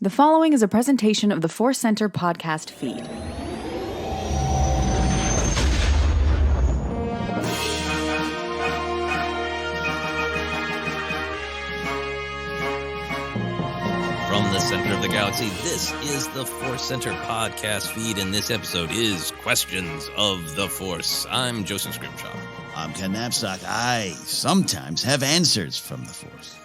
The following is a presentation of the ForceCenter podcast feed. From the center of the galaxy, this is the ForceCenter podcast feed, and this episode is Questions of the Force. I'm Joseph Scrimshaw. I'm Ken Napzok. I sometimes have answers from the Force.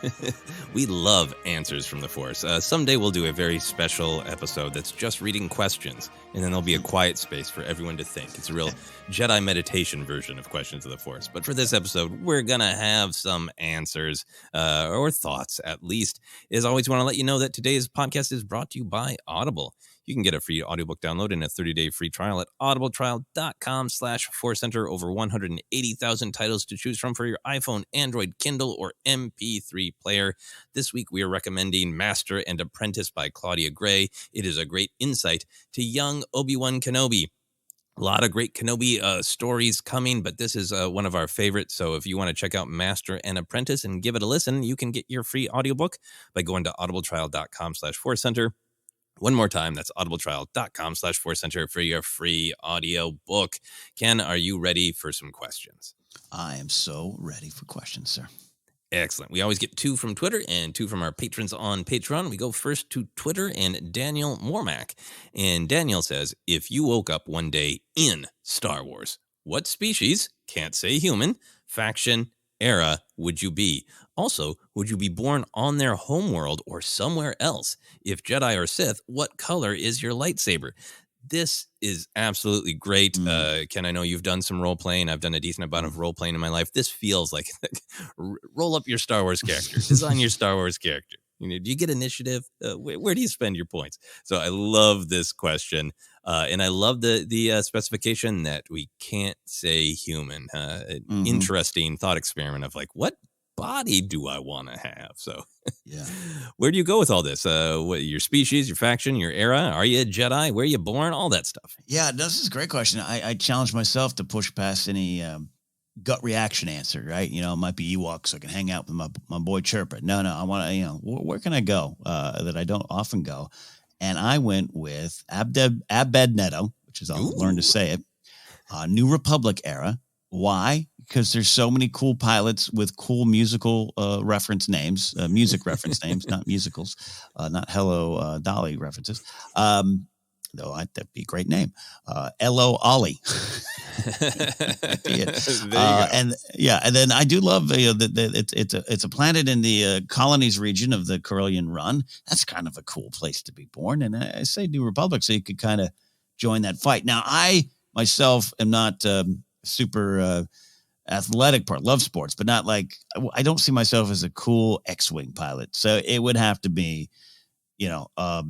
We love answers from the Force. Someday we'll do a very special episode that's just reading questions, and then there'll be a quiet space for everyone to think. It's a real Jedi meditation version of Questions of the Force. But for this episode, we're going to have some answers, or thoughts at least. As always, want to let you know that today's podcast is brought to you by Audible. You can get a free audiobook download and a 30-day free trial at audibletrial.com/ForceCenter. Over 180,000 titles to choose from for your iPhone, Android, Kindle, or MP3 player. This week, we are recommending Master and Apprentice by Claudia Gray. It is a great insight to young Obi-Wan Kenobi. A lot of great Kenobi stories coming, but this is one of our favorites. So if you want to check out Master and Apprentice and give it a listen, you can get your free audiobook by going to audibletrial.com/ForceCenter. One more time, that's audibletrial.com/ForceCenter for your free audio book. Ken, are you ready for some questions? I am so ready for questions, sir. Excellent. We always get 2 from Twitter and 2 from our patrons on Patreon. We go first to Twitter and Daniel Mormack. And Daniel says, if you woke up one day in Star Wars, what species, can't say human, faction, era would you be? Also, would you be born on their homeworld or somewhere else? If Jedi or Sith, what color is your lightsaber? This is absolutely great. Ken, I know you've done some role-playing. I've done a decent amount of role-playing in my life. This feels like roll up your Star Wars character. Design your Star Wars character. You know, do you get initiative? Where do you spend your points? So I love this question. And I love the specification that we can't say human. Interesting thought experiment of like, what body do I want to have? So yeah, where do you go with all this? What, your species, your faction, your era? Are you a Jedi? Where are you born? All that stuff. Yeah, this is a great question. I challenge myself to push past any gut reaction answer, right? You know, it might be Ewok, so I can hang out with my boy Chirpa. No, I want to, where can I go that I don't often go? And I went with Abednedo, which is, I'll learn to say it, New Republic era. Why? Because there's so many cool pilots with cool musical reference names, music reference names, not musicals, not Hello Dolly references. Though that'd be a great name. L.O. Ollie. And then I do love it's a planet in the colonies region of the Corellian Run. That's kind of a cool place to be born. And I say New Republic so you could kind of join that fight. Now, I myself am not super athletic part, love sports, but not like, I don't see myself as a cool X-Wing pilot. So it would have to be, a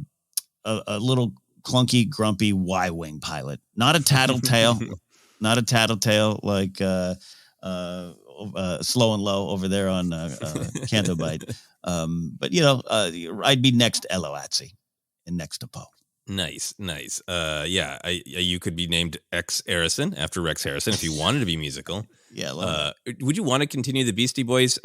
little clunky, grumpy Y-Wing pilot, not a tattletale, like Slow and Low over there on Canto Bight. But I'd be next to Eloatzi and next to Poe. Nice. You could be named X Harrison after Rex Harrison if you wanted to be musical. Yeah. Would you want to continue the Beastie Boys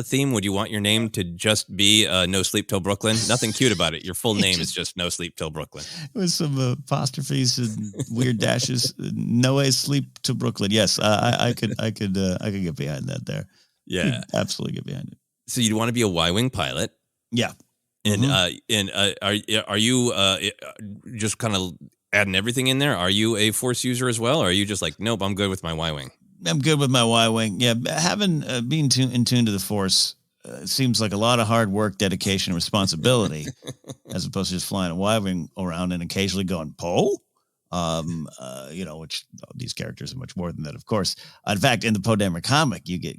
theme? Would you want your name to just be No Sleep Till Brooklyn? Nothing cute about it. Your full name is just No Sleep Till Brooklyn. With some apostrophes and weird dashes. No Way Sleep to Brooklyn. Yes, I could get behind that there. Yeah, absolutely get behind it. So you'd want to be a Y-wing pilot. Yeah. And are you just kind of adding everything in there? Are you a Force user as well, or are you just like, nope, I'm good with my Y-wing? I'm good with my Y-wing. Yeah, having being in tune to the Force seems like a lot of hard work, dedication, and responsibility, as opposed to just flying a Y-wing around and occasionally going Poe. Which these characters are much more than that, of course. In fact, in the Poe Dameron comic, you get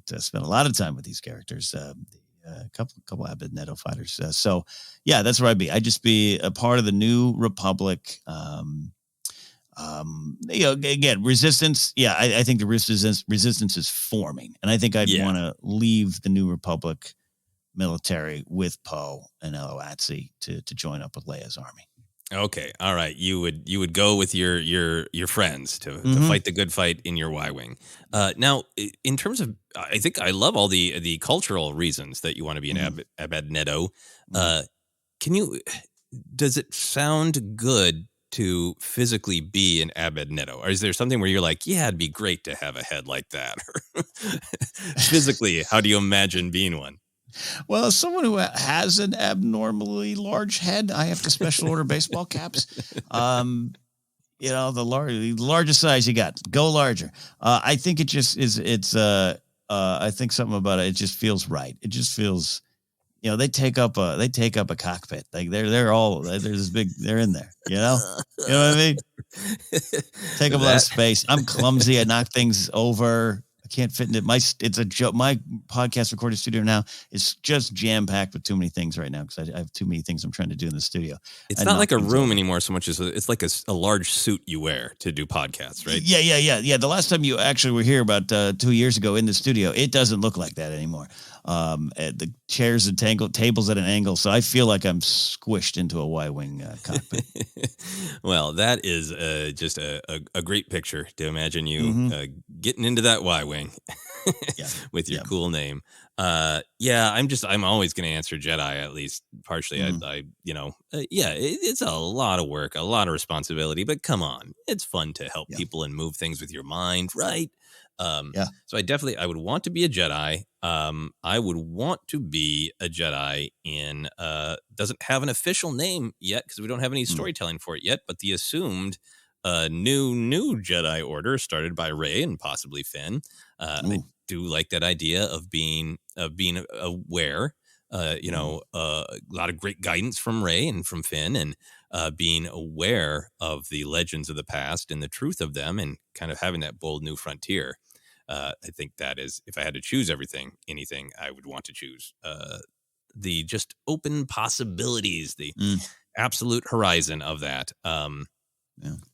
to spend a lot of time with these characters. A couple Abednedo fighters. So yeah, that's where I'd be. I'd just be a part of the New Republic. Again, resistance. Yeah, I think the resistance is forming, and I think I'd want to leave the New Republic military with Poe and Eloatzi to join up with Leia's army. Okay, all right. You would go with your friends to fight the good fight in your Y-wing. Now, in terms of, I think I love all the cultural reasons that you want to be an Abednedo. does it sound good to physically be an Abednetto? Or is there something where you're like, yeah, it'd be great to have a head like that? Physically, how do you imagine being one? Well, as someone who has an abnormally large head, I have to special order baseball caps. You know, the largest size you got, go larger. I think it just is. I think something about it. It just feels right. It just feels, you know, they take up a cockpit. Like they're all, they're this big, they're in there, you know what I mean? Take up a lot of space. I'm clumsy. I knock things over. I can't fit in it. It's a joke. My podcast recording studio now is just jam packed with too many things right now because I have too many things I'm trying to do in the studio. It's not like a room anymore so much as it's like a large suit you wear to do podcasts, right? Yeah. The last time you actually were here about 2 years ago in the studio, it doesn't look like that anymore. The chairs and tables at an angle, so I feel like I'm squished into a Y-wing cockpit. Well, that is just a great picture to imagine you getting into that Y-wing with your cool name. I'm always going to answer Jedi, at least partially. It's a lot of work, a lot of responsibility, but come on, it's fun to help people and move things with your mind, right? So I would want to be a Jedi. I would want to be a Jedi in doesn't have an official name yet because we don't have any storytelling for it yet, but the assumed new Jedi Order started by Rey and possibly Finn. I do like that idea of being aware. A lot of great guidance from Rey and from Finn, and being aware of the legends of the past and the truth of them, and kind of having that bold new frontier. I think that is, if I had to choose anything, I would want to choose the just open possibilities, the absolute horizon of that.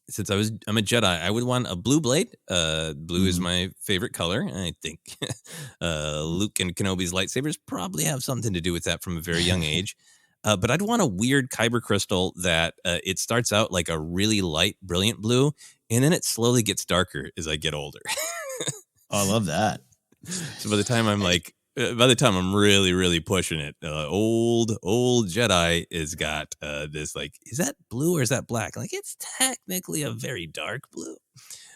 Since I'm a Jedi, I would want a blue blade. Blue is my favorite color. I think Luke and Kenobi's lightsabers probably have something to do with that from a very young age. But I'd want a weird kyber crystal that it starts out like a really light, brilliant blue, and then it slowly gets darker as I get older. I love that. So by the time I'm really, really pushing it, old Jedi has got this, like, is that blue or is that black? Like, it's technically a very dark blue.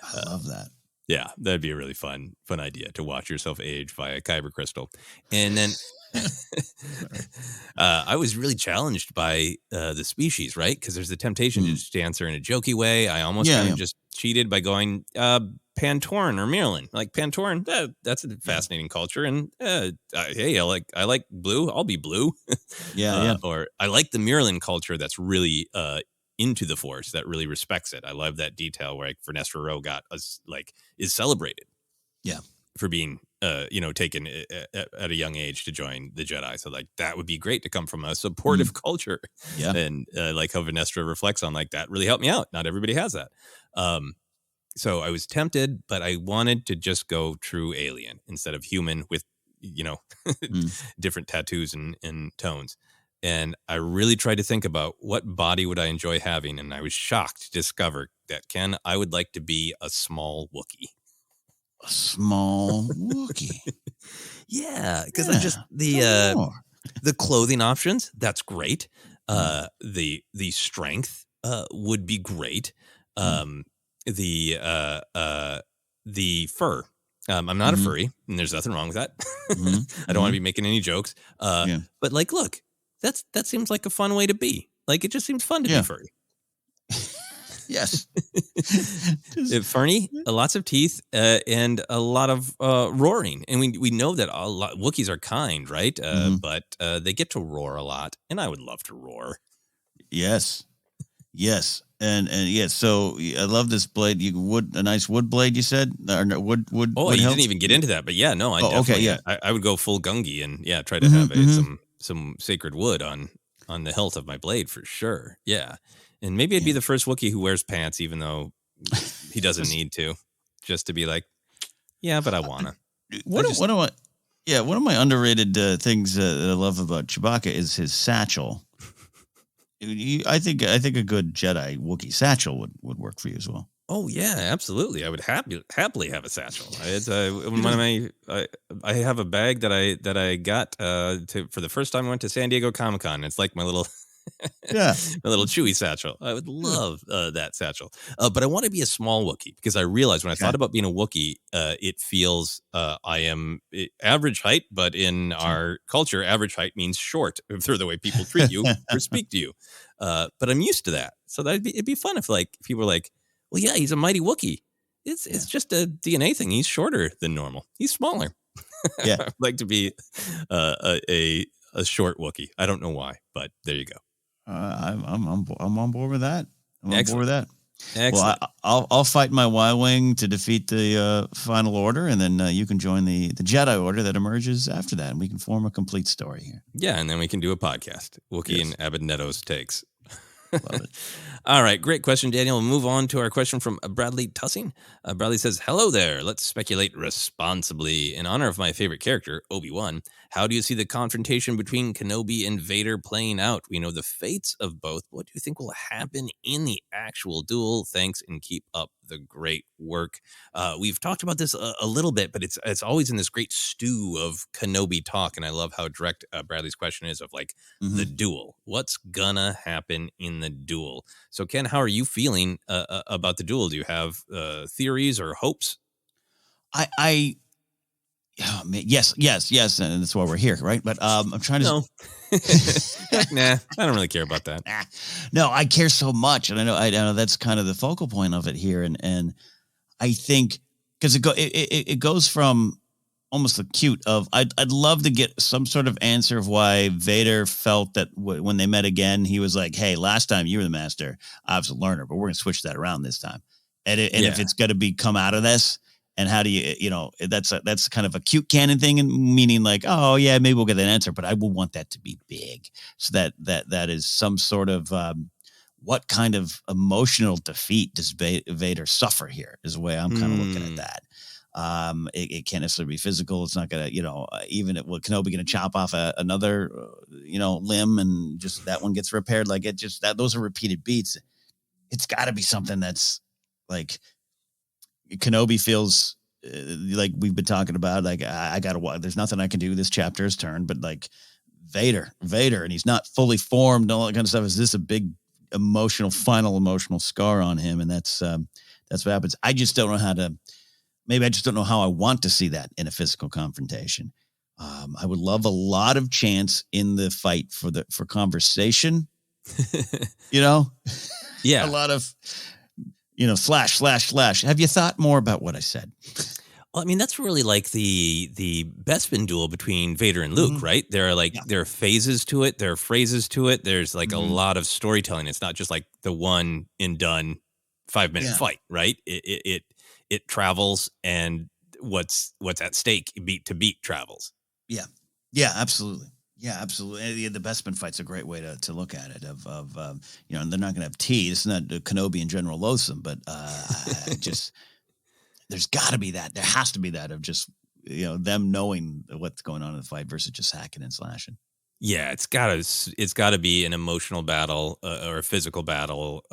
I love that. Yeah, that'd be a really fun idea to watch yourself age via kyber crystal. And then I was really challenged by the species, right? Because there's the temptation to just answer in a jokey way. I almost just cheated by going Pantoran or Merlin. Like Pantoran, that's a fascinating culture, and hey, I like blue. I'll be blue. Or I like the Merlin culture. That's really into the Force, that really respects it. I love that detail where, like, Vernestra Rowe is celebrated. Yeah, for being taken at a young age to join the Jedi. So, like, that would be great to come from a supportive culture. Yeah. And like how Vernestra reflects on, like, that really helped me out. Not everybody has that. So I was tempted, but I wanted to just go true alien instead of human with, different tattoos and tones. And I really tried to think about what body would I enjoy having. And I was shocked to discover that, Ken, I would like to be a small Wookiee. A small Wookiee. Because I just the clothing options, that's great. The strength would be great. The fur. I'm not a furry, and there's nothing wrong with that. I don't want to be making any jokes. But, like, look, that seems like a fun way to be. Like, it just seems fun to be furry. Yes. Fernie, lots of teeth and a lot of roaring. And we know that Wookiees are kind, right? But they get to roar a lot, and I would love to roar. Yes. And so I love this blade. A nice wood blade, you said? Or wood. Oh, you didn't even get into that, but I definitely, I would go full Gungi and try to have some sacred wood on the hilt of my blade for sure. Yeah. And maybe I'd be the first Wookiee who wears pants, even though he doesn't need to, just to be like, but I wanna. One of my underrated things that I love about Chewbacca is his satchel. I think a good Jedi Wookiee satchel would work for you as well. Oh yeah, absolutely. I would happily have a satchel. It's one of my. I have a bag that I got for the first time I went to San Diego Comic-Con. It's like my little Yeah. A little Chewie satchel. I would love that satchel. But I want to be a small Wookiee because I realized when I thought about being a Wookiee, it feels I am average height, but in our culture, average height means short through the way people treat you or speak to you. But I'm used to that. So it'd be fun if like people were like, well, yeah, he's a mighty Wookiee. It's just a DNA thing. He's shorter than normal. He's smaller. Yeah. I'd like to be a short Wookiee. I don't know why, but there you go. I'm on board with that. I'm on Excellent. board with that. Excellent. Well, I'll fight my Y-wing to defeat the final order, and then you can join the Jedi Order that emerges after that, and we can form a complete story here. Yeah, and then we can do a podcast. Wookiee and Abedneto's takes. Love it. All right, great question, Daniel. We'll move on to our question from Bradley Tussing. Bradley says, hello there. Let's speculate responsibly. In honor of my favorite character, Obi-Wan, how do you see the confrontation between Kenobi and Vader playing out? We know the fates of both. What do you think will happen in the actual duel? Thanks, and keep up the great work. We've talked about this a little bit, but it's always in this great stew of Kenobi talk, and I love how direct Bradley's question is of like the duel. What's gonna happen in the duel? So, Ken, how are you feeling about the duel? Do you have theories or hopes? Yes, and that's why we're here, right? But I'm trying to. No. Nah, I don't really care about that. No, I care so much, and I know that's kind of the focal point of it here, and I think because it goes from almost the cute of I'd love to get some sort of answer of why Vader felt that when they met again, he was like, hey, last time you were the master, I was a learner, but we're going to switch that around this time. And if it's going to come out of this, and how do you that's kind of a cute canon thing, and meaning like, oh yeah, maybe we'll get that answer, but I will want that to be big. So that is some sort of, what kind of emotional defeat does Vader suffer here is the way I'm kind of looking at that. It can't necessarily be physical. It's not going to, even Kenobi going to chop off another, limb and just that one gets repaired. Like those are repeated beats. It's got to be something that's like Kenobi feels like we've been talking about. Like I got to, there's nothing I can do. This chapter is turned, but like Vader, and he's not fully formed and all that kind of stuff. Is this a big final emotional scar on him? And that's what happens. I just don't know maybe I just don't know how I want to see that in a physical confrontation. I would love a lot of chance in the fight for conversation, Yeah. A lot of, slash. Have you thought more about what I said? Well, I mean, that's really like the Bespin duel between Vader and Luke, right? There are there are phases to it. There are phrases to it. There's like a lot of storytelling. It's not just like the one and done 5-minute fight, right? It travels, and what's at stake beat to beat travels. Yeah, absolutely. Yeah, absolutely. The Bespin fight's a great way to look at it. And they're not going to have tea. It's not Kenobi and General Loathsome, but there's got to be that. There has to be that of just them knowing what's going on in the fight versus just hacking and slashing. Yeah, it's gotta be an emotional battle or a physical battle.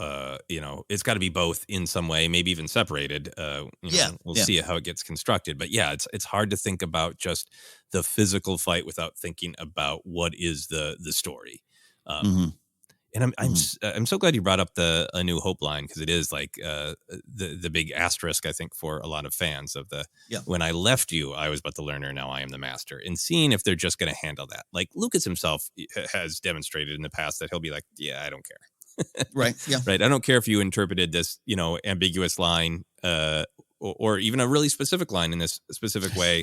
It's got to be both in some way, maybe even separated. We'll see how it gets constructed. But yeah, it's hard to think about just the physical fight without thinking about what is the story. And I'm so glad you brought up A New Hope line, because it is like the big asterisk, I think, for a lot of fans of when I left you, I was but the learner, now I am the master. And seeing if they're just going to handle that. Like Lucas himself has demonstrated in the past that he'll be like, yeah, I don't care. Right. Yeah. Right. I don't care if you interpreted this, ambiguous line or even a really specific line in this specific way.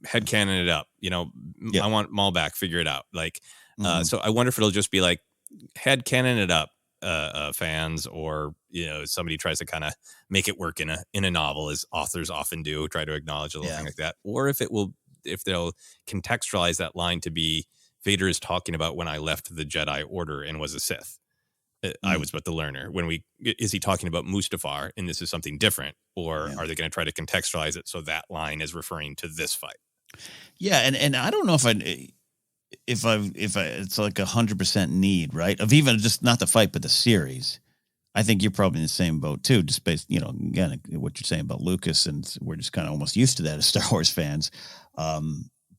Headcanon it up, I want Maul back, figure it out. Like, so I wonder if it'll just be like headcanon it up, fans, or somebody tries to kind of make it work in a novel, as authors often do, try to acknowledge a little thing like that, or if they'll contextualize that line to be Vader is talking about when I left the Jedi Order and was a Sith. I was but the learner. Is he talking about Mustafar and this is something different, or are they going to try to contextualize it so that line is referring to this fight? Yeah, and I don't know if it's like 100% need, right? Of even just not the fight, but the series. I think you're probably in the same boat too, just based, again, what you're saying about Lucas, and we're just kind of almost used to that as Star Wars fans.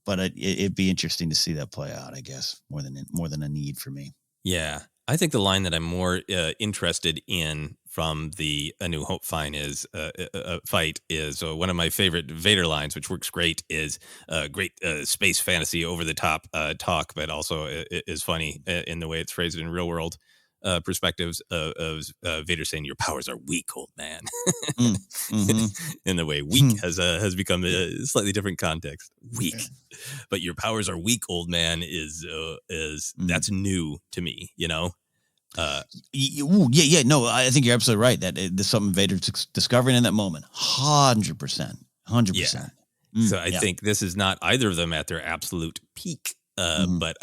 but it'd be interesting to see that play out, I guess, more than a need for me. Yeah. I think the line that I'm more interested in from the A New Hope fight is one of my favorite Vader lines, which works great, is great space fantasy over the top talk, but also is funny in the way it's phrased in real world perspectives of Vader saying, "Your powers are weak, old man." In the way weak has become a slightly different context. Weak, but your powers are weak, old man is that's new to me, you know. No, I think you're absolutely right. That there's something Vader's discovering in that moment. 100%. So I think this is not either of them at their absolute peak. But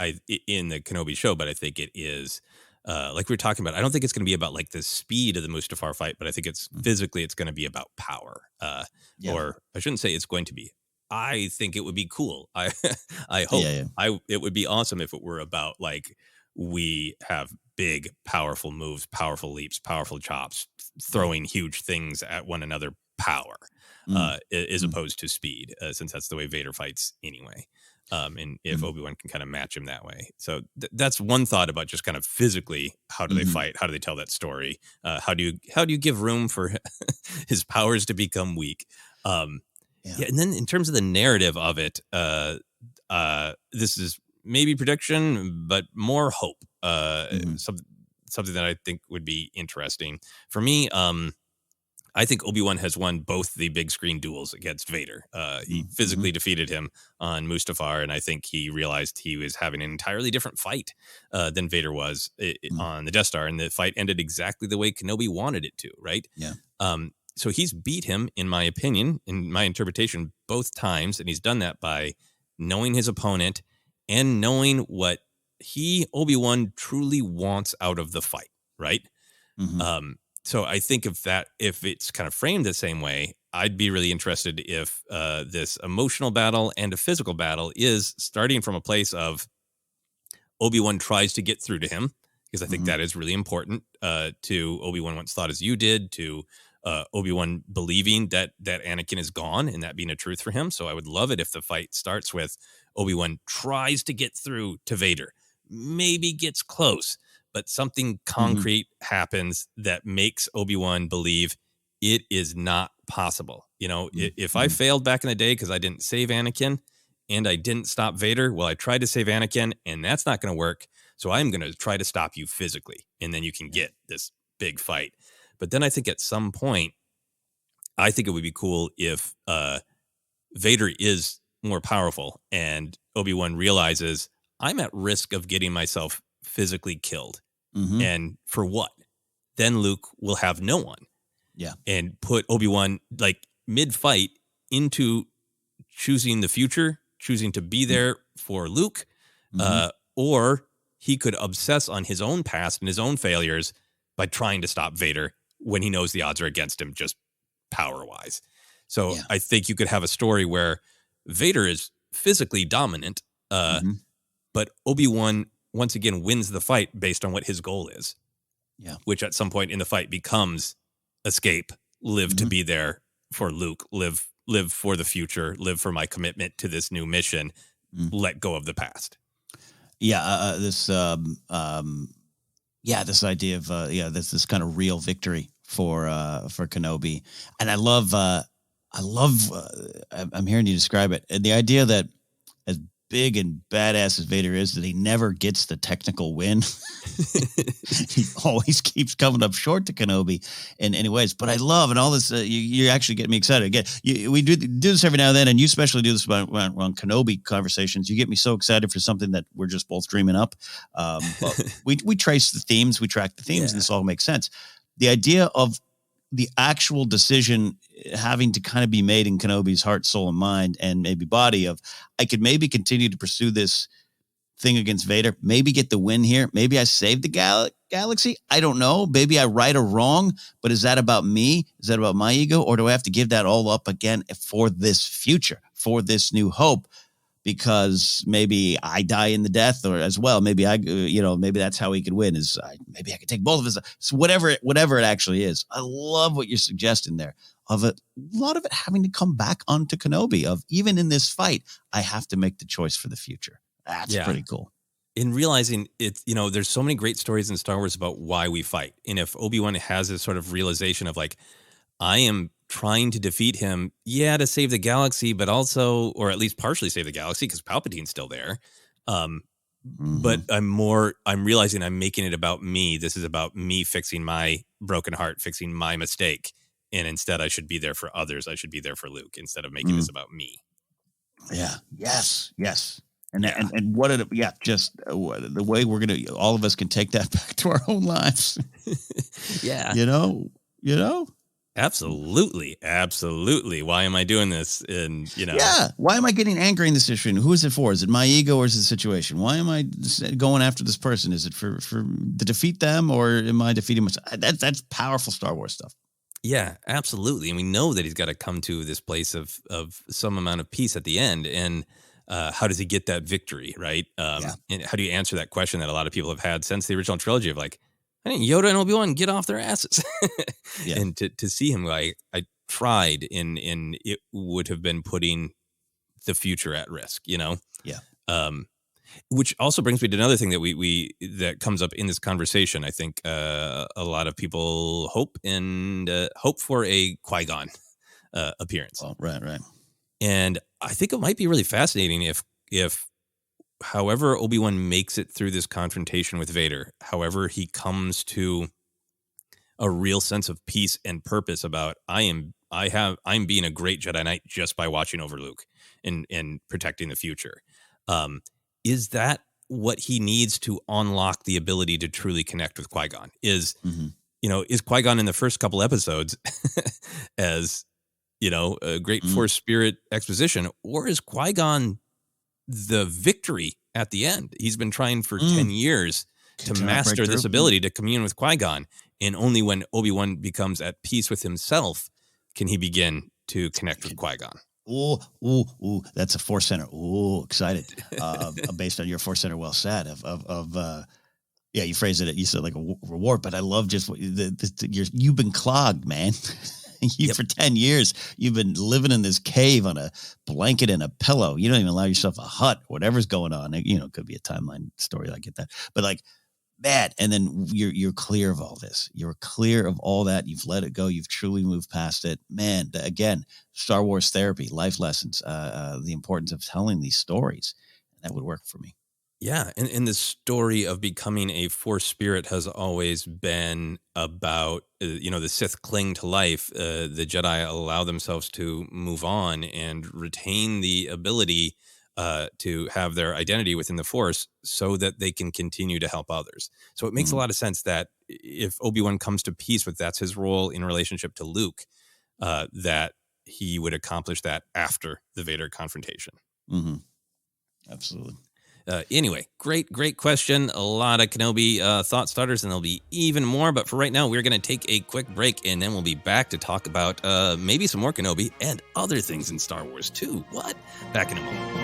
in the Kenobi show, but I think it is. Like we were talking about, I don't think it's going to be about like the speed of the Mustafar fight, but I think it's physically it's going to be about power. Or I shouldn't say it's going to be. I think it would be cool. I hope it would be awesome if it were about like we have big, powerful moves, powerful leaps, powerful chops, throwing huge things at one another. Power, as opposed to speed, since that's the way Vader fights anyway. And if Obi-Wan can kind of match him that way. So that's one thought about just kind of physically, how do they fight? How do they tell that story? How do you give room for his powers to become weak? And then in terms of the narrative of it, this is maybe prediction, but more hope. Something that I think would be interesting for me. I think Obi-Wan has won both the big screen duels against Vader. He physically defeated him on Mustafar, and I think he realized he was having an entirely different fight than Vader was on the Death Star, and the fight ended exactly the way Kenobi wanted it to, right? Yeah. So he's beat him, in my opinion, in my interpretation, both times, and he's done that by knowing his opponent and knowing what Obi-Wan, truly wants out of the fight, right? So I think if it's kind of framed the same way, I'd be really interested if this emotional battle and a physical battle is starting from a place of Obi-Wan tries to get through to him, because I think that is really important to Obi-Wan once thought as you did, to Obi-Wan believing that Anakin is gone and that being a truth for him. So I would love it if the fight starts with Obi-Wan tries to get through to Vader, maybe gets close, but something concrete happens that makes Obi-Wan believe it is not possible. You know, if I failed back in the day because I didn't save Anakin and I didn't stop Vader, well, I tried to save Anakin and that's not going to work. So I'm going to try to stop you physically. And then you can get this big fight. But then I think at some point, I think it would be cool if Vader is more powerful and Obi-Wan realizes I'm at risk of getting myself physically killed. And for what? Then Luke will have no one. Yeah. And put Obi-Wan like mid-fight into choosing the future, choosing to be there for Luke, or he could obsess on his own past and his own failures by trying to stop Vader when he knows the odds are against him, just power-wise. So I think you could have a story where Vader is physically dominant, but Obi-Wan once again wins the fight based on what his goal is. Yeah. Which at some point in the fight becomes escape, live to be there for Luke, live for the future, live for my commitment to this new mission, let go of the past. Yeah. This idea of, this kind of real victory for Kenobi. And I love, I'm hearing you describe it. And the idea that as big and badass as Vader is, that he never gets the technical win. He always keeps coming up short to Kenobi in any ways. But I love, and all this, you actually get me excited. Again, we do this every now and then, and you especially do this on Kenobi conversations. You get me so excited for something that we're just both dreaming up. But we trace the themes, we track the themes, and this all makes sense. The idea of the actual decision having to kind of be made in Kenobi's heart, soul, and mind, and maybe body of, I could maybe continue to pursue this thing against Vader, maybe get the win here. Maybe I save the galaxy. I don't know. Maybe I right or wrong, but is that about me? Is that about my ego? Or do I have to give that all up again for this future, for this new hope? because maybe I die in the death, or as well, maybe maybe that's how he could win. Maybe I could take both of his. So whatever it actually is, I love what you're suggesting there. Of a lot of it having to come back onto Kenobi. Of even in this fight, I have to make the choice for the future. That's pretty cool. In realizing it, there's so many great stories in Star Wars about why we fight. And if Obi-Wan has this sort of realization of like, I am trying to defeat him, to save the galaxy, but also, or at least partially save the galaxy because Palpatine's still there. But I'm realizing I'm making it about me. This is about me fixing my broken heart, fixing my mistake. And instead I should be there for others. I should be there for Luke instead of making this about me. Yeah. Yes. And what just the way we're going to, all of us can take that back to our own lives. Yeah. You know? Absolutely. Why am I doing this? And, why am I getting angry in this situation? Who is it for? Is it my ego or is it the situation? Why am I going after this person? Is it for to defeat them, or am I defeating myself? That's powerful Star Wars stuff. Yeah, absolutely. And we know that he's got to come to this place of some amount of peace at the end. And how does he get that victory, right? And how do you answer that question that a lot of people have had since the original trilogy of like, I think Yoda and Obi-Wan get off their asses. And to see him, like, I tried, and it would have been putting the future at risk, Yeah. Which also brings me to another thing that we that comes up in this conversation. I think a lot of people hope for a Qui-Gon appearance. Oh, right. And I think it might be really fascinating if however Obi-Wan makes it through this confrontation with Vader, however he comes to a real sense of peace and purpose about I'm being a great Jedi Knight just by watching over Luke and protecting the future. Is that what he needs to unlock the ability to truly connect with Qui-Gon? Is Qui-Gon in the first couple episodes as, a great Force spirit exposition, or is Qui-Gon the victory at the end? He's been trying for 10 years to master this ability to commune with Qui-Gon. And only when Obi-Wan becomes at peace with himself can he begin to connect with Qui-Gon. Ooh, that's a ForceCenter. Ooh, excited. Based on your ForceCenter, well said. You phrased it. You said like a reward, but I love just what you've been clogged, man. For 10 years, you've been living in this cave on a blanket and a pillow. You don't even allow yourself a hut, whatever's going on. It could be a timeline story. I get that, but like that, and then you're clear of all this. You're clear of all that. You've let it go. You've truly moved past it, man. Again, Star Wars therapy, life lessons, the importance of telling these stories. That would work for me. Yeah, and the story of becoming a Force spirit has always been about, the Sith cling to life. The Jedi allow themselves to move on and retain the ability to have their identity within the Force so that they can continue to help others. So it makes a lot of sense that if Obi-Wan comes to peace with that's his role in relationship to Luke, that he would accomplish that after the Vader confrontation. Mm-hmm. Absolutely. Anyway, great question. A lot of Kenobi thought starters, and there'll be even more. But for right now, we're going to take a quick break, and then we'll be back to talk about maybe some more Kenobi and other things in Star Wars, too. What? Back in a moment.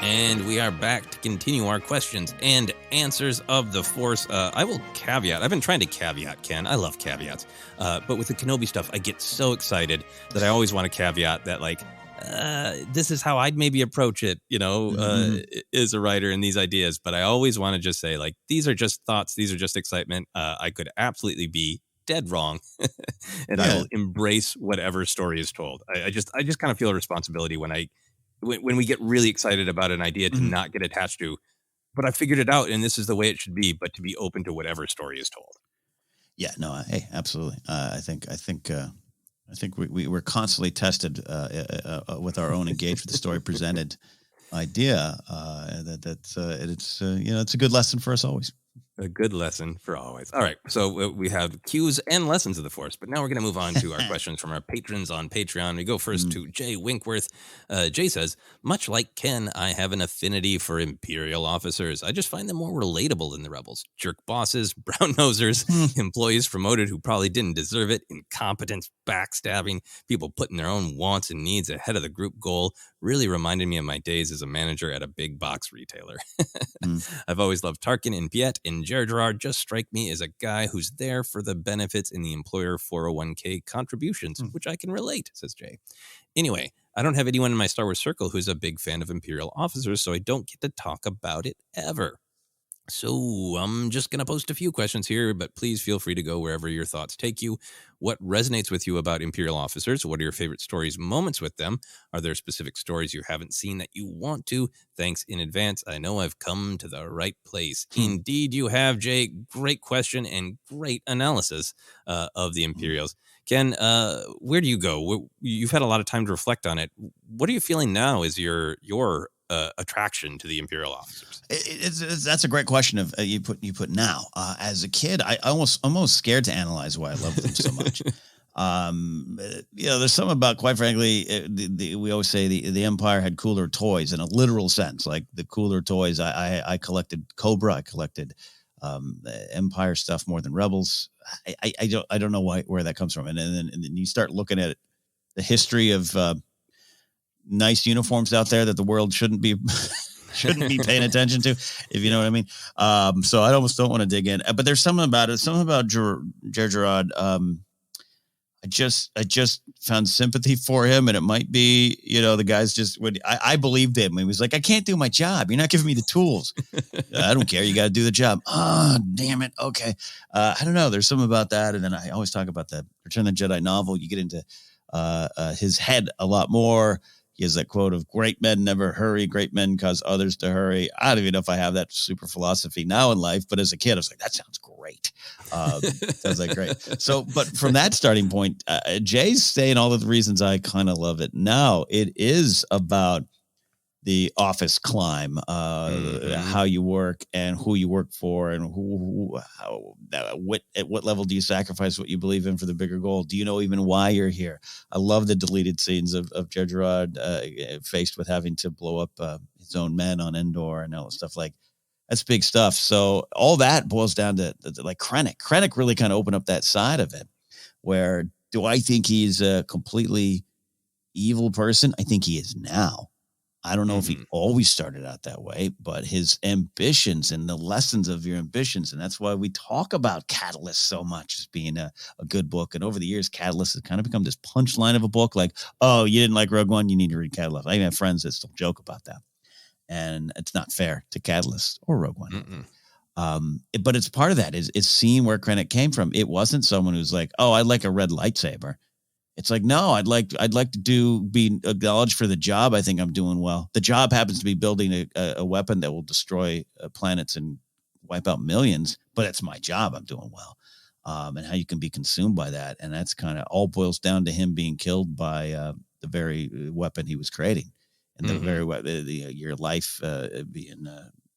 And we are back to continue our questions and answers of the Force. I will caveat. I've been trying to caveat, Ken. I love caveats. But with the Kenobi stuff, I get so excited that I always want to caveat that, like, this is how I'd maybe approach it, as a writer and these ideas. But I always want to just say, like, these are just thoughts. These are just excitement. I could absolutely be dead wrong. And I will embrace whatever story is told. I just kind of feel a responsibility when we get really excited about an idea to not get attached to, but I figured it out and this is the way it should be, but to be open to whatever story is told. Yeah, no, hey, absolutely. I think we're constantly tested with our own engaged with the story presented idea. It's a good lesson for us always. A good lesson for always. All right. So we have cues and lessons of the Force, but now we're going to move on to our questions from our patrons on Patreon. We go first to Jay Winkworth. Jay says, much like Ken, I have an affinity for Imperial officers. I just find them more relatable than the rebels. Jerk bosses, brown nosers, employees promoted who probably didn't deserve it, incompetence, backstabbing, people putting their own wants and needs ahead of the group goal. Really reminded me of my days as a manager at a big box retailer. I've always loved Tarkin and Piet, and Jar Jar just strike me as a guy who's there for the benefits in the employer 401k contributions, which I can relate, says Jay. Anyway, I don't have anyone in my Star Wars circle who's a big fan of Imperial officers, so I don't get to talk about it ever. So I'm just going to post a few questions here, but please feel free to go wherever your thoughts take you. What resonates with you about Imperial officers? What are your favorite stories, moments with them? Are there specific stories you haven't seen that you want to? Thanks in advance. I know I've come to the right place. Indeed, you have, Jay. Great question and great analysis of the Imperials. Ken, where do you go? You've had a lot of time to reflect on it. What are you feeling now is your attraction to the Imperial officers? That's a great question. Of you put now. As a kid, I almost scared to analyze why I love them so much. There's something about, quite frankly, we always say the Empire had cooler toys in a literal sense. Like the cooler toys, I collected Cobra, I collected Empire stuff more than Rebels. I don't know where that comes from. And then you start looking at the history of nice uniforms out there that the world shouldn't be paying attention to, if you know what I mean. So I almost don't want to dig in, but there's something about it. Something about Jar Jar. I just found sympathy for him, and it might be, the guys just would. I believed him. He was like, I can't do my job. You're not giving me the tools. I don't care. You got to do the job. Oh, damn it. Okay. I don't know. There's something about that. And then I always talk about the Return of the Jedi novel. You get into his head a lot more. He has that quote of great men never hurry, great men cause others to hurry. I don't even know if I have that super philosophy now in life, but as a kid, I was like, that sounds great. Sounds like great. So, but from that starting point, Jay's saying all of the reasons I kind of love it. Now it is about the office climb, how you work and who you work for, and at what level do you sacrifice what you believe in for the bigger goal? Do you know even why you're here? I love the deleted scenes of Jar Jar faced with having to blow up his own men on Endor and all that stuff. Like, that's big stuff. So all that boils down to like Krennic. Krennic really kind of opened up that side of it, where do I think he's a completely evil person? I think he is now. I don't know if he always started out that way, but his ambitions and the lessons of your ambitions. And that's why we talk about Catalyst so much as being a good book. And over the years, Catalyst has kind of become this punchline of a book. Like, oh, you didn't like Rogue One, you need to read Catalyst. I even have friends that still joke about that. And it's not fair to Catalyst or Rogue One. But it's part of that is seeing where Krennic came from. It wasn't someone who's like, oh, I like a red lightsaber. It's like, no, I'd like to be acknowledged for the job. I think I'm doing well. The job happens to be building a weapon that will destroy planets and wipe out millions, but it's my job. I'm doing well. And how you can be consumed by that. And that's kind of all boils down to him being killed by the very weapon he was creating, and the very your life being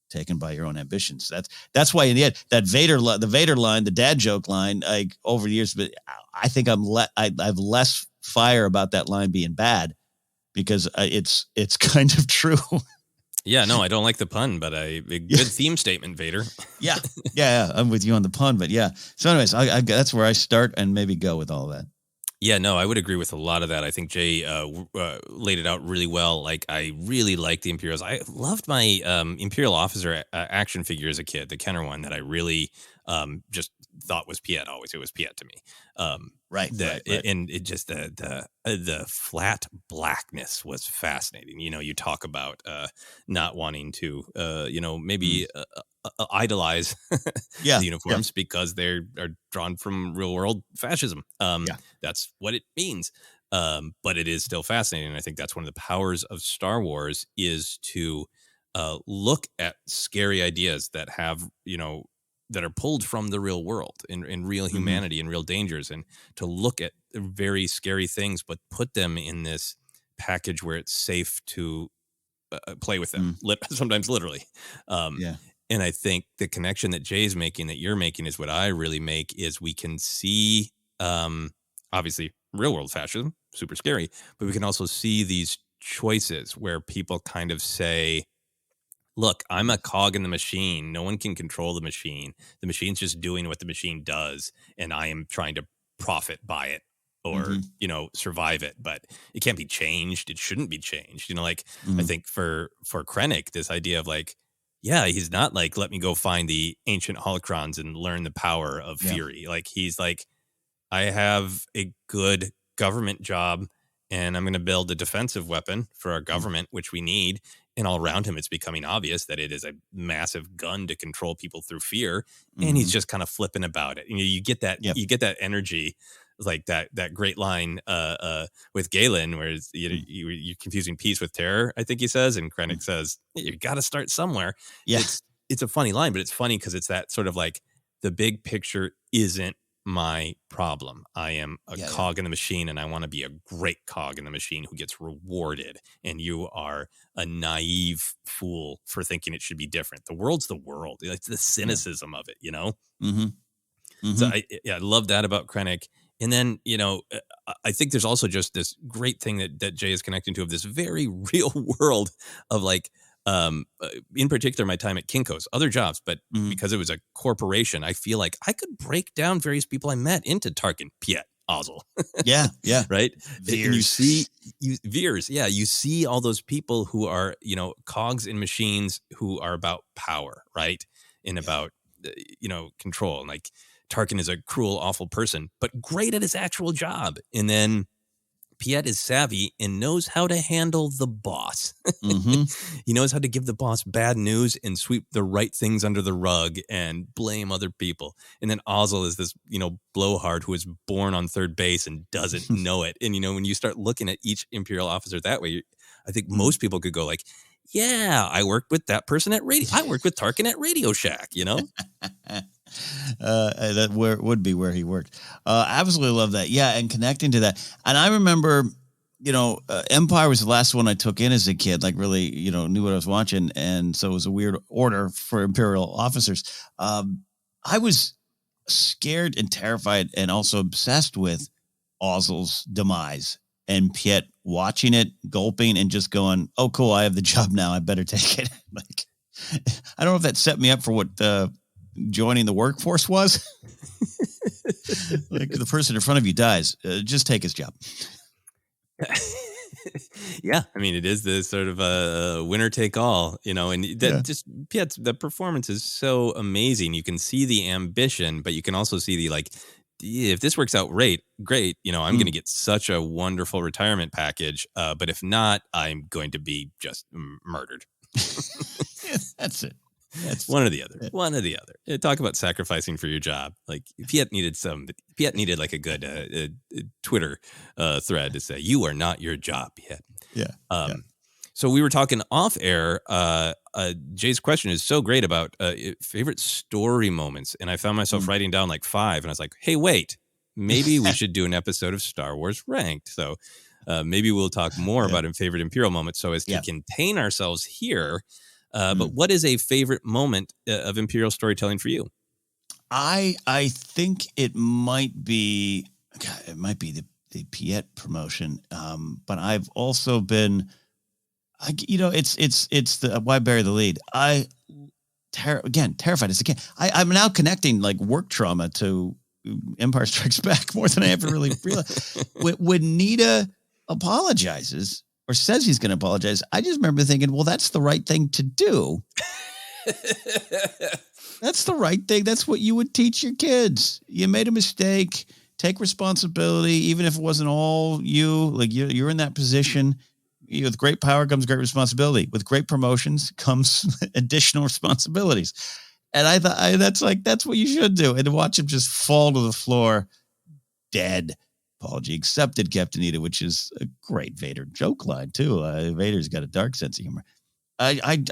taken by your own ambitions. That's why in the end, the Vader line, the dad joke line, like over the years, but I think I've less fire about that line being bad because it's kind of true. Yeah, no, I don't like the pun, but a good theme statement, Vader. Yeah, I'm with you on the pun, but yeah. So anyways, I that's where I start and maybe go with all that. Yeah, no, I would agree with a lot of that. I think Jay laid it out really well. Like, I really like the Imperials. I loved my Imperial Officer action figure as a kid, the Kenner one that I really just thought was Piet always. It was Piet to me. Right. And it just the flat blackness was fascinating. You talk about not wanting to, maybe idolize the uniforms because they are drawn from real world fascism. That's what it means. But it is still fascinating. And I think that's one of the powers of Star Wars is to look at scary ideas that have, that are pulled from the real world in real humanity and real dangers, and to look at very scary things, but put them in this package where it's safe to play with them, sometimes literally. And I think the connection that Jay's making, that you're making, is what I really make, is we can see, obviously, real world fascism, super scary, but we can also see these choices where people kind of say, look, I'm a cog in the machine. No one can control the machine. The machine's just doing what the machine does, and I am trying to profit by it or, survive it. But it can't be changed. It shouldn't be changed. I think for Krennic, this idea of like, yeah, he's not like, let me go find the ancient holocrons and learn the power of Fury. Like, he's like, I have a good government job and I'm going to build a defensive weapon for our government, which we need. And all around him, it's becoming obvious that it is a massive gun to control people through fear. And he's just kind of flipping about it. You get that, you get that energy, like that great line with Galen, where you're confusing peace with terror, I think he says. And Krennic says, you got to start somewhere. Yeah. It's a funny line, but it's funny because it's that sort of like, the big picture isn't my problem. I am a cog in the machine, and I want to be a great cog in the machine who gets rewarded. And you are a naive fool for thinking it should be different. The world's the world. It's the cynicism of it, So I love that about Krennic. And then, I think there's also just this great thing that Jay is connecting to, of this very real world of like, in particular, my time at Kinko's, other jobs, but because it was a corporation, I feel like I could break down various people I met into Tarkin, Piet, Ozzel. Yeah. Right. Veers. And you see all those people who are, cogs in machines who are about power, right? And about, control. And like, Tarkin is a cruel, awful person, but great at his actual job. And then Piet is savvy and knows how to handle the boss. He knows how to give the boss bad news and sweep the right things under the rug and blame other people. And then Ozzel is this, blowhard who is born on third base and doesn't know it. And, when you start looking at each Imperial officer that way, I think most people could go like, yeah, I worked with that person at radio. I worked with Tarkin at Radio Shack, That would be where he worked. Absolutely love that. Yeah, and connecting to that. And I remember, Empire was the last one I took in as a kid, like really, knew what I was watching. And so it was a weird order for Imperial officers. I was scared and terrified and also obsessed with Ozzel's demise and Piet watching it, gulping and just going, oh, cool, I have the job now. I better take it. Like, I don't know if that set me up for what joining the workforce was. Like, the person in front of you dies, just take his job. Yeah, I mean, it is the sort of a winner take all, and that just Piet's, the performance is so amazing. You can see the ambition, but you can also see the like, if this works out great, I'm going to get such a wonderful retirement package. But if not, I'm going to be just murdered. That's it. That's one or the other. One or the other. Talk about sacrificing for your job. Like, Piet needed like a good Twitter thread to say, you are not your job, Piet. Yeah. So we were talking off air. Jay's question is so great about favorite story moments. And I found myself writing down like 5. And I was like, hey, wait, maybe we should do an episode of Star Wars Ranked. So maybe we'll talk more about favorite Imperial moments so as to contain ourselves here. But what is a favorite moment of Imperial storytelling for you? I think it might be the Piet promotion. But I've also been, it's the why bury the lead. Terrified as a kid. I'm now connecting like work trauma to Empire Strikes Back more than I ever really realized. When Nita apologizes or says he's going to apologize, I just remember thinking, well, that's the right thing to do. That's the right thing. That's what you would teach your kids. You made a mistake. Take responsibility, even if it wasn't all you. Like, you're in that position. With great power comes great responsibility. With great promotions comes additional responsibilities. And I thought that's what you should do. And to watch him just fall to the floor, dead. Apology accepted, Captain Nita, which is a great Vader joke line too. Vader's got a dark sense of humor. I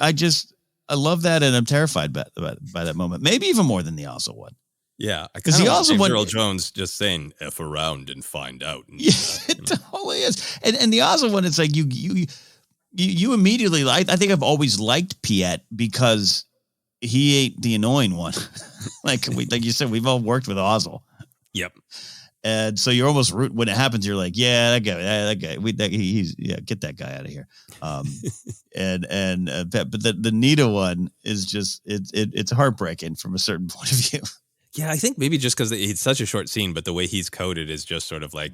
love that, and I'm terrified by that moment. Maybe even more than the Ozzel one. Yeah, because the Ozzel one, Earl Jones just saying "f around and find out." And, it totally is. And the Ozzel one, it's like you immediately. I think I've always liked Piet because he ain't the annoying one. like you said, we've all worked with Ozzel. Yep. And so you're almost when it happens, you're like, yeah, that guy, get that guy out of here. But the Nita one is just it's heartbreaking from a certain point of view. Yeah, I think maybe just because it's such a short scene, but the way he's coded is just sort of like,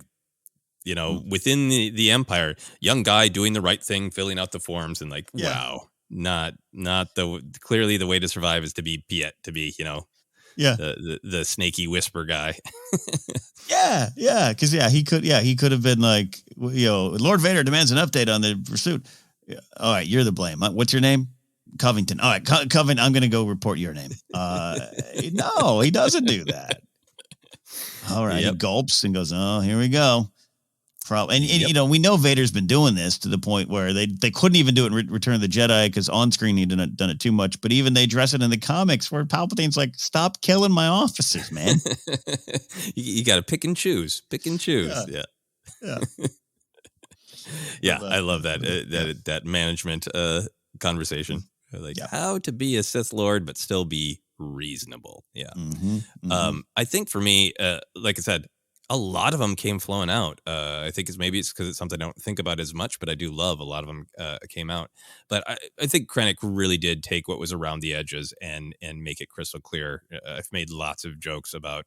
within the Empire, young guy doing the right thing, filling out the forms, and like, wow, not clearly the way to survive is to be Piet, to be, the snaky whisper guy. Because he could have been like, Lord Vader demands an update on the pursuit. Yeah. All right, you're the blame. What's your name? Covington. All right, Covington. I'm going to go report your name. No, he doesn't do that. All right, He gulps and goes, "Oh, here we go." And we know Vader's been doing this to the point where they couldn't even do it in Return of the Jedi because on screen he'd done it too much. But even they address it in the comics where Palpatine's like, "Stop killing my officers, man." you got to pick and choose. Yeah. I love that that management conversation. Like how to be a Sith Lord but still be reasonable. Yeah. I think for me, like I said, a lot of them came flowing out. I think it's because it's something I don't think about as much, but I do love a lot of them came out. But I think Krennic really did take what was around the edges and make it crystal clear. I've made lots of jokes about.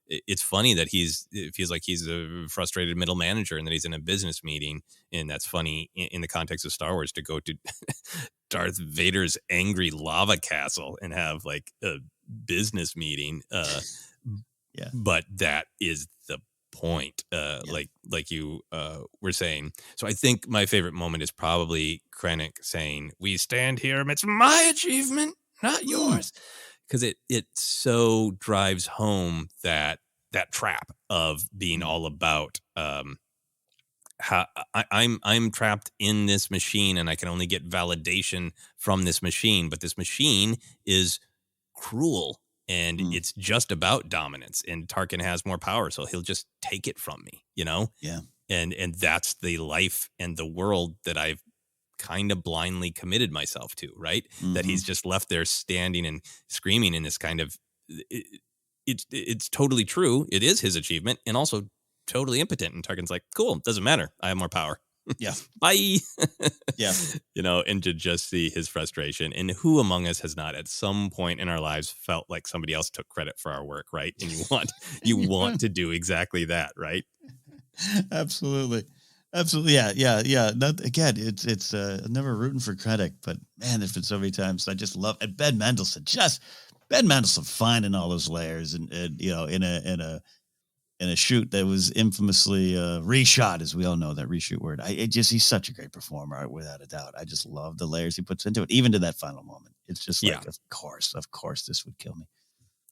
It's funny that it feels like he's a frustrated middle manager and that he's in a business meeting, and that's funny in the context of Star Wars to go to Darth Vader's angry lava castle and have like a business meeting. But that is the point, like you were saying. So I think my favorite moment is probably Krennic saying, "We stand here amidst my achievement, not yours," because it so drives home that trap of being all about how I'm trapped in this machine and I can only get validation from this machine, but this machine is cruel. And it's just about dominance, and Tarkin has more power, so he'll just take it from me, Yeah. And that's the life and the world that I've kind of blindly committed myself to, right? That he's just left there standing and screaming in this kind of, it's totally true. It is his achievement and also totally impotent. And Tarkin's like, cool, doesn't matter. I have more power. Yeah. Bye. Yeah. And to just see his frustration, and who among us has not at some point in our lives felt like somebody else took credit for our work, right? And you want to do exactly that, right? Absolutely. Yeah. Again, it's never rooting for Krennic, but man, there's been so many times I just love, and Ben Mendelsohn finding all those layers and in a shoot that was infamously reshot, as we all know that reshoot word. He's such a great performer, without a doubt. I just love the layers he puts into it, even to that final moment. It's just like, of course, this would kill me.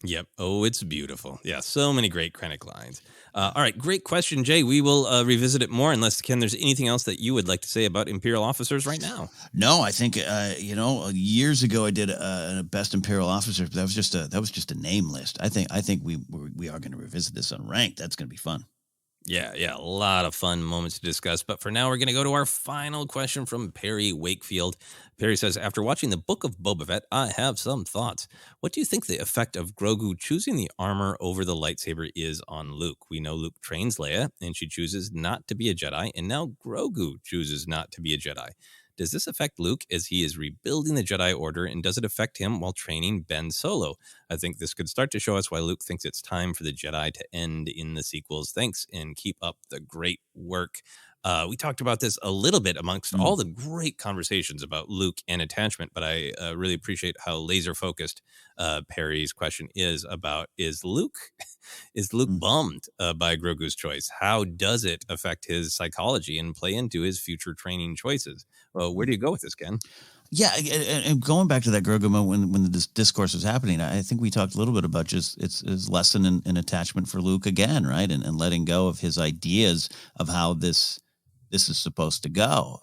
Yep. Oh, it's beautiful. Yeah. So many great Krennic lines. All right. Great question, Jay. We will revisit it more unless, Ken, there's anything else that you would like to say about Imperial Officers right now. No, I think, years ago I did a best Imperial Officers, but that was just a name list. I think we are going to revisit this on Ranked. That's going to be fun. Yeah, a lot of fun moments to discuss. But for now, we're going to go to our final question from Perry Wakefield. Perry says, after watching the Book of Boba Fett, I have some thoughts. What do you think the effect of Grogu choosing the armor over the lightsaber is on Luke? We know Luke trains Leia, and she chooses not to be a Jedi, and now Grogu chooses not to be a Jedi. Does this affect Luke as he is rebuilding the Jedi Order, and does it affect him while training Ben Solo? I think this could start to show us why Luke thinks it's time for the Jedi to end in the sequels. Thanks, and keep up the great work. We talked about this a little bit amongst all the great conversations about Luke and attachment, but I really appreciate how laser focused Perry's question is about, is Luke bummed by Grogu's choice? How does it affect his psychology and play into his future training choices? Well, where do you go with this, Ken? Yeah, and going back to that Grogu moment when the discourse was happening, I think we talked a little bit about just its lesson in attachment for Luke again, right? And letting go of his ideas of how this is supposed to go.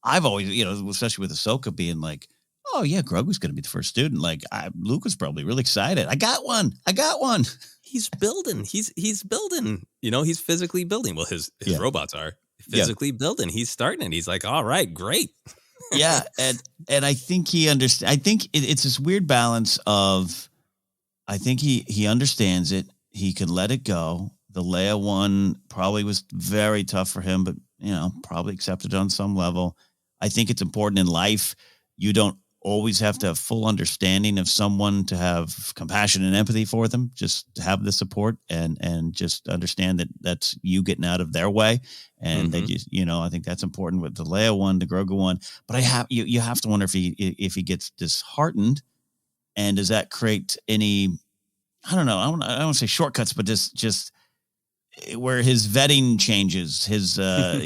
I've always, especially with Ahsoka being like, oh yeah, Grogu's going to be the first student. Like Luke was probably really excited. I got one. He's building. He's building. He's physically building. Well, his robots are physically building. He's starting it. He's like, all right, great. Yeah, and I think he understands. I think it's this weird balance of, I think he understands it. He can let it go. The Leia one probably was very tough for him, but probably accepted on some level. I think it's important in life. You don't always have to have full understanding of someone to have compassion and empathy for them. Just to have the support and just understand that that's you getting out of their way. And they just, I think that's important with the Leia one, the Grogu one. But you have to wonder if he gets disheartened, and does that create any, I don't know, I don't want to say shortcuts, but just where his vetting changes, his I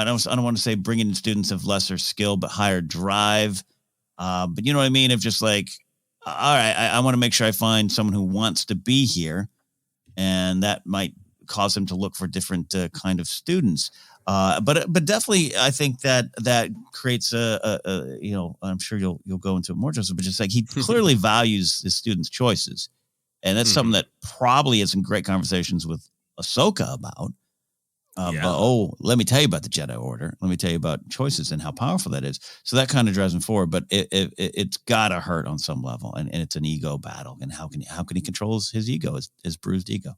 don't want to say bringing in students of lesser skill but higher drive. But you know what I mean? Of just like, all right, I want to make sure I find someone who wants to be here, and that might cause him to look for different kind of students. But definitely, I think that creates I'm sure you'll go into it more, Joseph. But just like he clearly values his students' choices, and that's something that probably is in great conversations with Ahsoka about. But let me tell you about the Jedi Order. Let me tell you about choices and how powerful that is. So that kind of drives him forward. But it's gotta hurt on some level, and it's an ego battle. And how can he control his ego, his bruised ego?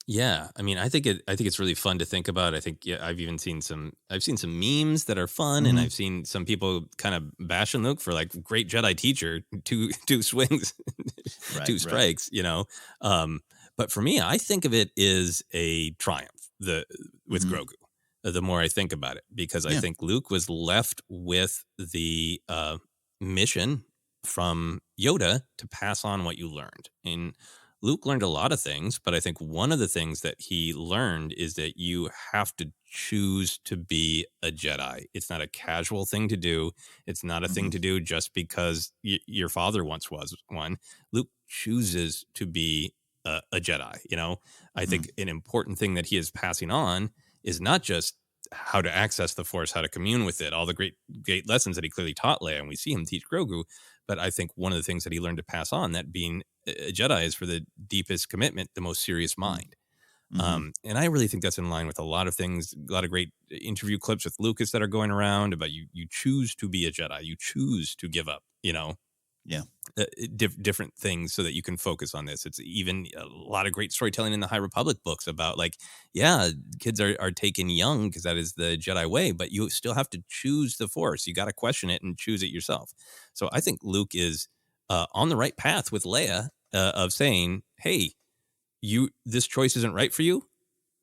Yeah, I mean, I think it's really fun to think about. I think I've seen some memes that are fun, and I've seen some people kind of bashing Luke for like great Jedi teacher, two swings, two strikes, But for me, I think of it as a triumph with Grogu. The more I think about it, because I think Luke was left with the mission from Yoda to pass on what you learned. And Luke learned a lot of things, but I think one of the things that he learned is that you have to choose to be a Jedi. It's not a casual thing to do. It's not a thing to do just because your father once was one. Luke chooses to be a Jedi. I think an important thing that he is passing on is not just how to access the Force, how to commune with it, all the great lessons that he clearly taught Leia, and we see him teach Grogu. But I think one of the things that he learned to pass on, that being a Jedi, is for the deepest commitment, the most serious mind. And I really think that's in line with a lot of things, a lot of great interview clips with Lucas that are going around about you choose to be a Jedi, you choose to give up, different things so that you can focus on this. It's even a lot of great storytelling in the High Republic books about kids are taken young because that is the Jedi way, but you still have to choose the Force. You got to question it and choose it yourself. So I think Luke is on the right path with Leia of saying, hey, this choice isn't right for you,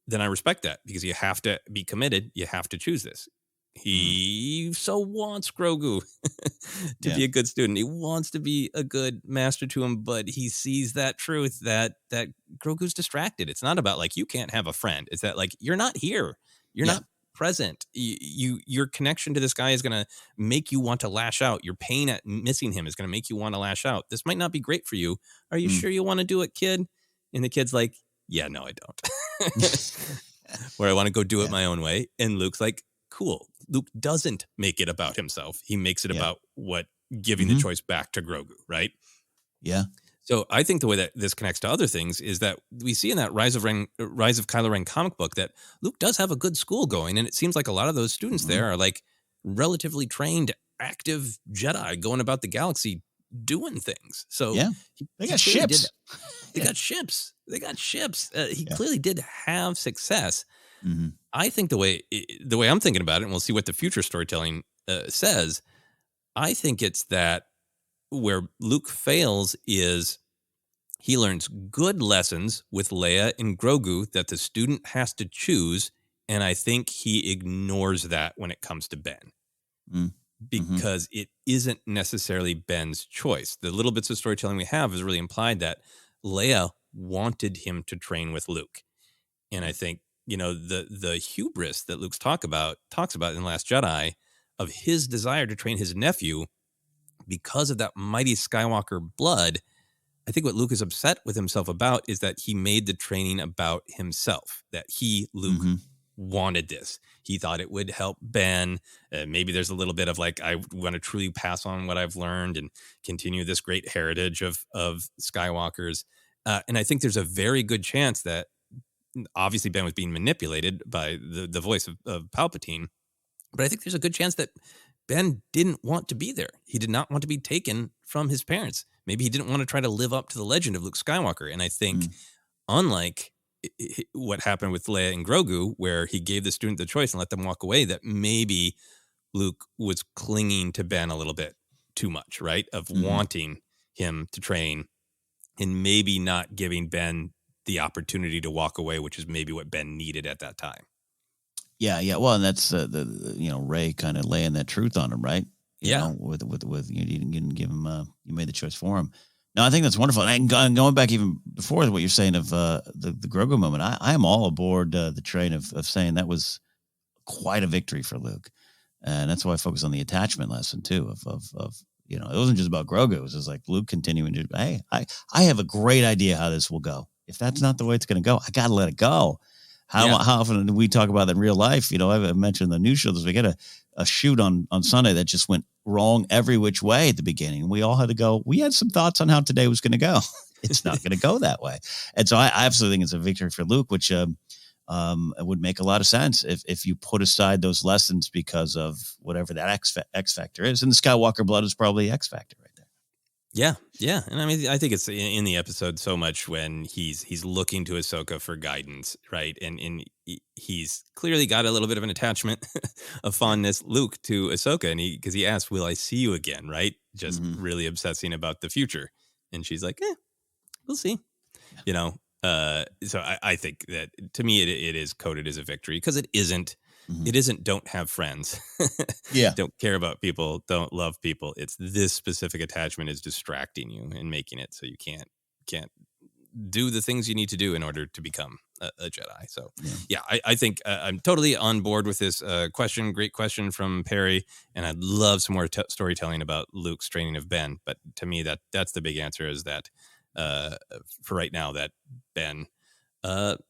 then I respect that, because you have to be committed. You have to choose this. He so wants Grogu to be a good student. He wants to be a good master to him, but he sees that truth that Grogu's distracted. It's not about you can't have a friend. It's that you're not here. You're not present. Your connection to this guy is going to make you want to lash out. Your pain at missing him is going to make you want to lash out. This might not be great for you. Are you sure you want to do it, kid? And the kid's like, yeah, no, I don't. Where I want to go do it my own way. And Luke's like, cool. Luke doesn't make it about himself. He makes it about giving the choice back to Grogu, right? Yeah. So I think the way that this connects to other things is that we see in that Rise of Kylo Ren comic book that Luke does have a good school going, and it seems like a lot of those students there are relatively trained, active Jedi going about the galaxy doing things. So they got ships. They got ships. He clearly did have success. I think the way I'm thinking about it, and we'll see what the future storytelling says, I think it's that where Luke fails is he learns good lessons with Leia and Grogu that the student has to choose, and I think he ignores that when it comes to Ben. Because it isn't necessarily Ben's choice. The little bits of storytelling we have is really implied that Leia wanted him to train with Luke. And I think, the hubris that Luke talks about in The Last Jedi of his desire to train his nephew because of that mighty Skywalker blood, I think what Luke is upset with himself about is that he made the training about himself, that Luke, wanted this. He thought it would help Ben. Maybe there's a little bit of I want to truly pass on what I've learned and continue this great heritage of Skywalkers. And I think there's a very good chance that obviously Ben was being manipulated by the voice of Palpatine, but I think there's a good chance that Ben didn't want to be there. He did not want to be taken from his parents. Maybe he didn't want to try to live up to the legend of Luke Skywalker. And I think unlike what happened with Leia and Grogu, where he gave the student the choice and let them walk away, that maybe Luke was clinging to Ben a little bit too much, right? Of wanting him to train and maybe not giving Ben the opportunity to walk away, which is maybe what Ben needed at that time. Yeah. Well, and that's Rey kind of laying that truth on him, right? You know, with you didn't give him, you made the choice for him. No, I think that's wonderful. And going back even before what you're saying of the Grogu moment, I am all aboard the train of saying that was quite a victory for Luke. And that's why I focus on the attachment lesson too of it wasn't just about Grogu. It was just like Luke continuing to, hey, I have a great idea how this will go. If that's not the way it's going to go, I got to let it go. How often do we talk about that in real life? I mentioned the news show this week. We got a shoot on Sunday that just went wrong every which way at the beginning. We all had to go, we had some thoughts on how today was going to go. It's not going to go that way. And so I absolutely think it's a victory for Luke, which it would make a lot of sense if you put aside those lessons because of whatever that X factor is. And the Skywalker blood is probably X factor right there. Yeah. And I mean, I think it's in the episode so much when he's looking to Ahsoka for guidance, right? And he's clearly got a little bit of an attachment, of fondness, Luke, to Ahsoka. And because he asked, will I see you again, right? Just really obsessing about the future. And she's like, we'll see, So I think that to me, it is coded as a victory because it isn't. It isn't don't have friends. Don't care about people. Don't love people. It's this specific attachment is distracting you and making it so you can't do the things you need to do in order to become a Jedi. So I think I'm totally on board with this question. Great question from Perry. And I'd love some more storytelling about Luke's training of Ben. But to me, that's the big answer is that for right now that Ben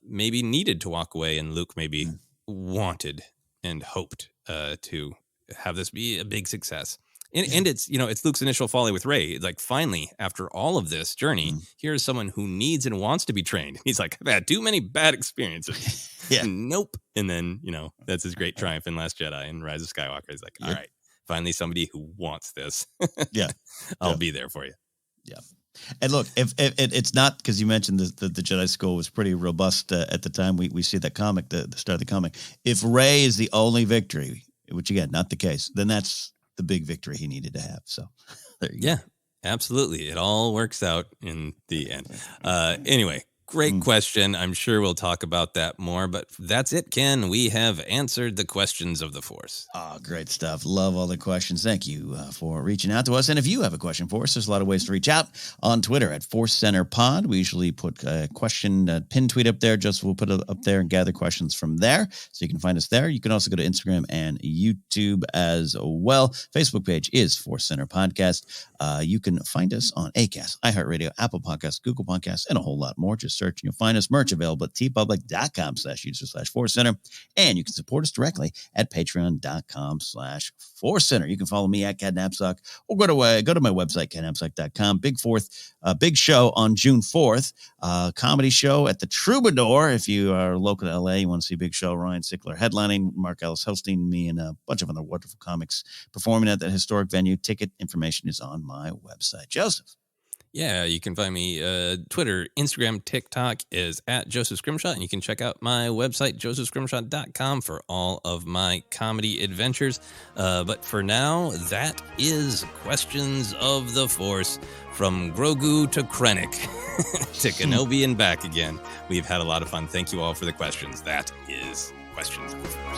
maybe needed to walk away and Luke maybe wanted and hoped to have this be a big success. And it's, it's Luke's initial folly with Rey. Like finally, after all of this journey, here's someone who needs and wants to be trained. He's like, I've had too many bad experiences. Nope. And then, that's his great triumph in Last Jedi and Rise of Skywalker. He's like, all right, finally somebody who wants this. I'll be there for you. Yeah. And look, if it's not because you mentioned the Jedi School was pretty robust at the time we see that comic, the start of the comic. If Rey is the only victory, which again, not the case, then that's the big victory he needed to have. So there you go. Yeah, absolutely. It all works out in the end. Anyway, great question. I'm sure we'll talk about that more, but that's it, Ken. We have answered the questions of the Force. Oh, great stuff. Love all the questions. Thank you for reaching out to us. And if you have a question for us, there's a lot of ways to reach out on Twitter at ForceCenter Pod. We usually put a question pin tweet up there. Just we'll put it up there and gather questions from there. So you can find us there. You can also go to Instagram and YouTube as well. Facebook page is ForceCenter Podcast. You can find us on Acast, iHeartRadio, Apple Podcasts, Google Podcasts, and a whole lot more. Just search and you'll find us. Merch available at tpublic.com/user/ForceCenter. And you can support us directly at patreon.com/ForceCenter. You can follow me at Ken Napzok or go to my website, kennapzok.com. Big show on June 4th. Comedy show at the Troubadour. If you are local to LA, you want to see Big Show, Ryan Sickler headlining, Mark Ellis hosting, me and a bunch of other wonderful comics performing at that historic venue. Ticket information is on my website. Joseph. Yeah, you can find me Twitter, Instagram, TikTok is at Joseph Scrimshaw, and you can check out my website, josephscrimshaw.com, for all of my comedy adventures. But for now, that is Questions of the Force, from Grogu to Krennic to Kenobi and back again. We've had a lot of fun. Thank you all for the questions. That is Questions of the Force.